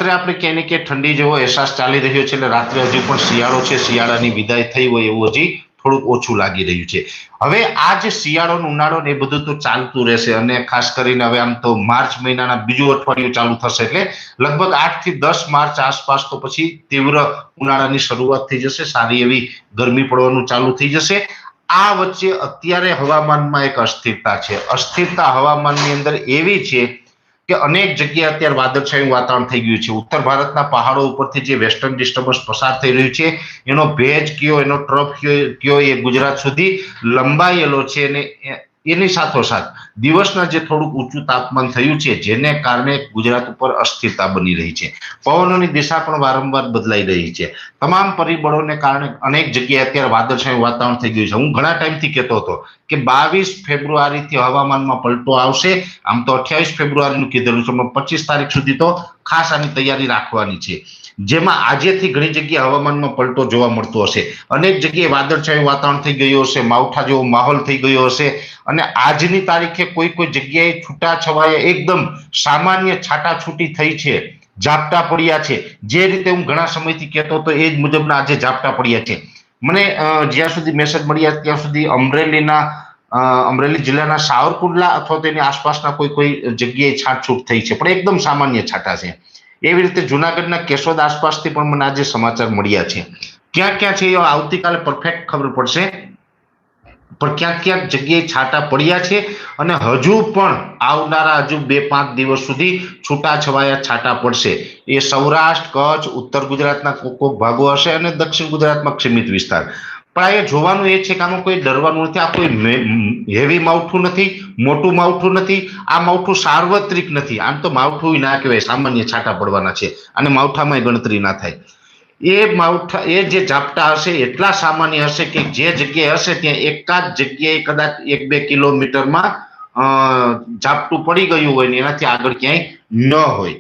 રાત્રે આપણે ક્યાંય ને ક્યાંય ઠંડી જેવો અહેસાસ ચાલી રહ્યો છે, એટલે રાત્રે હજુ પણ શિયાળો છે, શિયાળાની વિદાય થઈ હોય એવું હજી થોડુંક ઓછું લાગી રહ્યું છે. હવે આ જે શિયાળો ઉનાળો ને એ બધું તો ચાલતું રહેશે, અને ખાસ કરીને હવે આમ તો માર્ચ મહિનાના બીજું અઠવાડિયું ચાલુ થશે, એટલે લગભગ 8 થી 10 માર્ચ આસપાસ તો પછી તીવ્ર ઉનાળાની શરૂઆત થઈ જશે, સારી એવી ગરમી પડવાનું ચાલુ થઈ જશે. આ વચ્ચે અત્યારે હવામાનમાં એક અસ્થિરતા છે. અસ્થિરતા હવામાનની અંદર એવી છે કે અનેક જગ્યાએ અત્યારે વાદળછાયું વાતાવરણ થઈ ગયું છે. ઉત્તર ભારતના પહાડો ઉપરથી જે વેસ્ટર્ન ડિસ્ટર્બન્સ પસાર થઈ રહ્યું છે, એનો ભેજ કયો, એનો ટ્રફ કયો, એ ગુજરાત સુધી લંબાયેલો છે, અને એની સાથોસાથ દિવસના જે થોડુંક ઊંચું તાપમાન થયું છે, જેને કારણે ગુજરાત ઉપર અસ્થિરતા બની રહી છે. પવનોની દિશા પણ વારંવાર બદલાઈ રહી છે. તમામ પરિબળોને કારણે અનેક જગ્યાએ અત્યારે વાદળછાયું વાતાવરણ થઈ ગયું છે. હું ઘણા ટાઈમથી કહેતો હતો કે 22 ફેબ્રુઆરીથી હવામાનમાં પલટો આવશે. આમ તો 28 ફેબ્રુઆરીનું કીધેલું છે, પણ 25 તારીખ સુધી તો ખાસ આની તૈયારી રાખવાની છે, જેમાં આજેથી ઘણી જગ્યાએ હવામાનમાં પલટો જોવા મળતો હશે. અનેક જગ્યાએ વાદળછાયું વાતાવરણ થઈ ગયું હશે, માવઠા જેવો માહોલ થઈ ગયો હશે, અને આજની તારીખે કોઈ કોઈ જગ્યાએ છૂટાછવાયા એકદમ સામાન્ય છાટાછૂટી થઈ છે, ઝાપટા પડ્યા છે. જે રીતે હું ઘણા સમયથી કહેતો હતો એ જ મુજબના આજે ઝાપટા પડ્યા છે. મને જ્યાં સુધી મેસેજ મળ્યા ત્યાં સુધી અમરેલી જિલ્લાના સાવરકુંડલા અથવા તેની આસપાસના કોઈ જગ્યાએ છાંટછૂટ થઈ છે, પણ એકદમ સામાન્ય છાંટા છે. એવી રીતે જુનાગઢના કેશોદ આસપાસથી પણ મને આજે સમાચાર મળ્યા છે. ક્યાં ક્યાં છે એ આવતીકાલે પરફેક્ટ ખબર પડશે, પણ ક્યાંક ક્યાંક જગ્યાએ છાંટા પડ્યા છે, અને હજુ પણ આવનારા હજુ 2-5 દિવસ સુધી છૂટાછવાયા છાંટા પડશે. એ સૌરાષ્ટ્ર, કચ્છ, ઉત્તર ગુજરાતના કોક ભાગો હશે, અને દક્ષિણ ગુજરાતમાં સીમિત વિસ્તાર. પણ એ જોવાનું એ છે કે આમાં કોઈ ડરવાનું નથી. આ કોઈ હેવી માવઠું નથી, મોટું માવઠું નથી. આ માવઠું સાર્વત્રિક નથી. આમ તો માવઠું ના કહેવાય, સામાન્ય છાંટા પડવાના છે, અને માવઠામાં ગણતરી ના થાય. એ જે ઝાપટા હશે એટલા સામાન્ય હશે કે જે જગ્યાએ હશે ત્યાં એકાદ જગ્યાએ કદાચ 1-2 કિલોમીટરમાં ઝાપટું પડી ગયું હોય ને એનાથી આગળ ક્યાંય ન હોય.